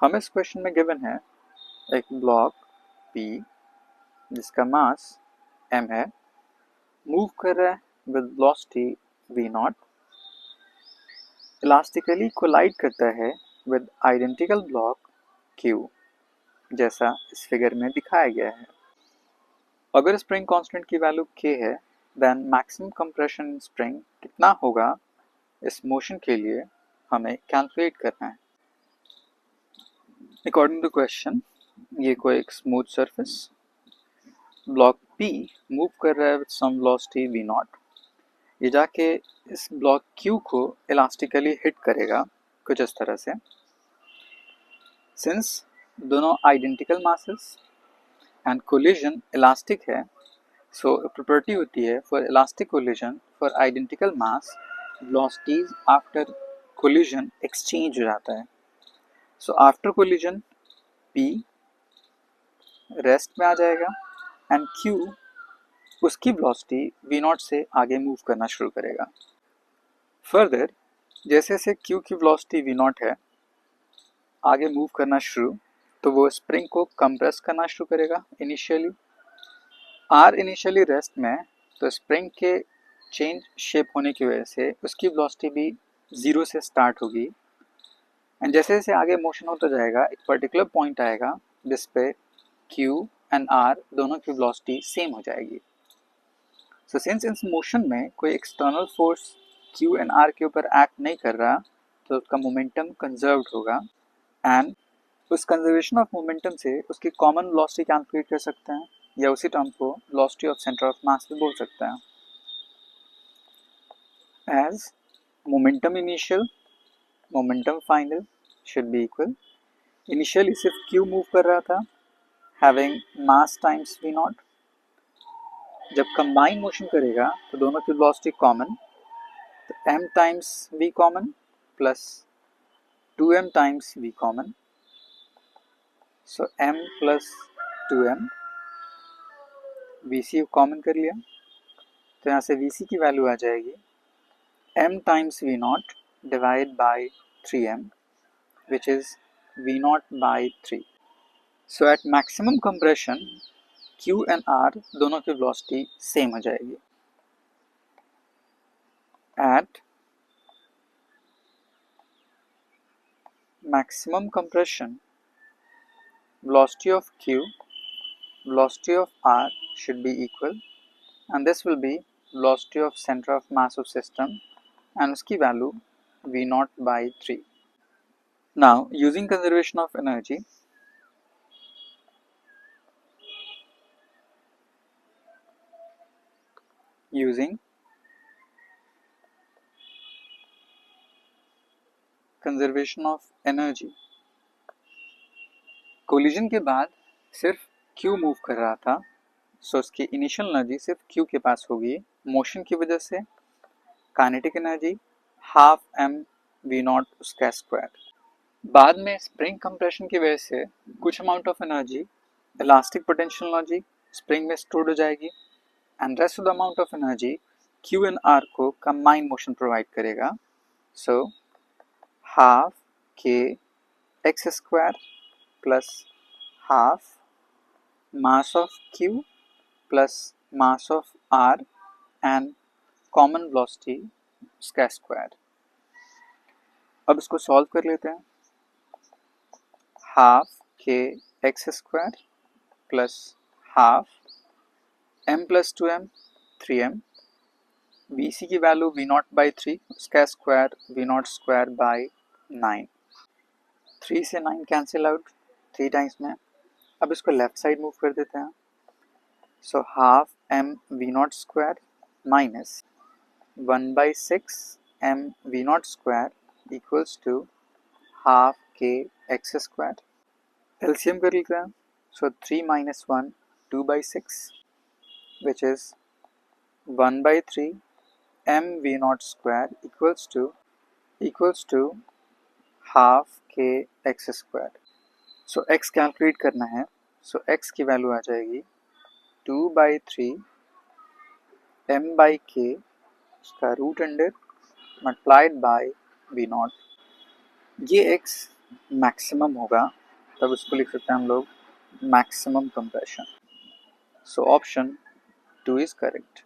हमें इस क्वेश्चन में गिवन है एक ब्लॉक P जिसका मास m है, मूव कर रहा है with velocity v0, elastically collide करता है विद आइडेंटिकल ब्लॉक Q जैसा इस फिगर में दिखाया गया है। अगर स्प्रिंग कांस्टेंट की वैल्यू k है then maximum compression in spring कितना होगा, इस मोशन के लिए हमें कैलकुलेट करना है। अकॉर्डिंग टू क्वेश्चन, ये कोई एक smooth surface, block P move कर रहा है विद सम वेलोसिटी v0, ये जाके इस ब्लॉक Q को इलास्टिकली हिट करेगा कुछ इस तरह से। सिंस दोनों identical masses and collision elastic है, सो प्रॉपर्टी होती है for elastic collision for identical mass velocities after collision exchange हो जाता है। So after collision P rest में आ जाएगा एंड Q उसकी वेलोसिटी v0 से आगे मूव करना शुरू करेगा। फर्दर जैसे जैसे Q की वेलोसिटी v0 है आगे मूव करना शुरू, तो वो स्प्रिंग को कंप्रेस करना शुरू करेगा इनिशियली। R इनिशियली रेस्ट में, तो स्प्रिंग के चेंज शेप होने की वजह से उसकी वेलोसिटी भी 0 से स्टार्ट होगी एंड जैसे जैसे आगे मोशन होता जाएगा एक पर्टिकुलर पॉइंट आएगा जिस पे Q एंड R दोनों की वेलोसिटी सेम हो जाएगी। सो सिंस इस मोशन में कोई external force Q and R के ऊपर एक्ट नहीं कर रहा, तो उसका मोमेंटम कंजर्व्ड होगा एंड उस कंजर्वेशन ऑफ मोमेंटम से उसकी कॉमन वेलोसिटी कैलकुलेट कर सकते हैं या उसी टर्म को velocity of centre of mass भी बोल सकते हैं। As momentum initial momentum final should be equal, initially सिर्फ Q मूव कर रहा था हैविंग मास टाइम्स v0, जब कंबाइन मोशन करेगा तो दोनों की वेलोसिटी कॉमन, तो m times v common plus 2m times v common, so m plus 2m, vc common कर लिया तो यहाँ से vc की वैल्यू आ जाएगी m times v0 divide by 3m which is v0 by 3। So at maximum compression Q and R दोनों की वेलोसिटी सेम हो जाएगी। At maximum compression, velocity of Q, velocity of R should be equal and this will be velocity of center of mass of system and uski value v0 by 3. Now using conservation of energy, using conservation of energy, collision के बाद सिर्फ Q move कर रहा था, सो उसकी initial energy सिर्फ Q के पास होगी, मोशन की वजह से kinetic energy half m v0 उसका स्क्वायर। बाद में स्प्रिंग कंप्रेशन की वजह से कुछ amount of energy elastic potential energy spring में स्टोर्ड हो जाएगी and rest of the amount of energy Q and R को कंबाइन मोशन प्रोवाइड करेगा। So half k x square plus half mass of Q plus mass of R and common velocity उसका square. अब इसको solve कर लेते हैं। Half k x square plus half m plus 2m 3m, vc की value v0 by 3 उसका square v0 square by 9, 3 से 9 cancel out 3 times में। अब इसको लेफ्ट साइड मूव कर देते हैं। So half m v0 square minus 1 by 6 m v0 square equals to half k x square. LCM कर लेते हैं। So 3 minus 1 2 by 6 which is 1 by 3 m v0 square equals to half k x square. So x calculate करना है। सो x की value आ जाएगी 2 by 3 m by k उसका root under multiplied by v0। ये x मैक्सिमम होगा तब उसको लिख सकते हैं हम लोग maximum compression. So option 2 is correct.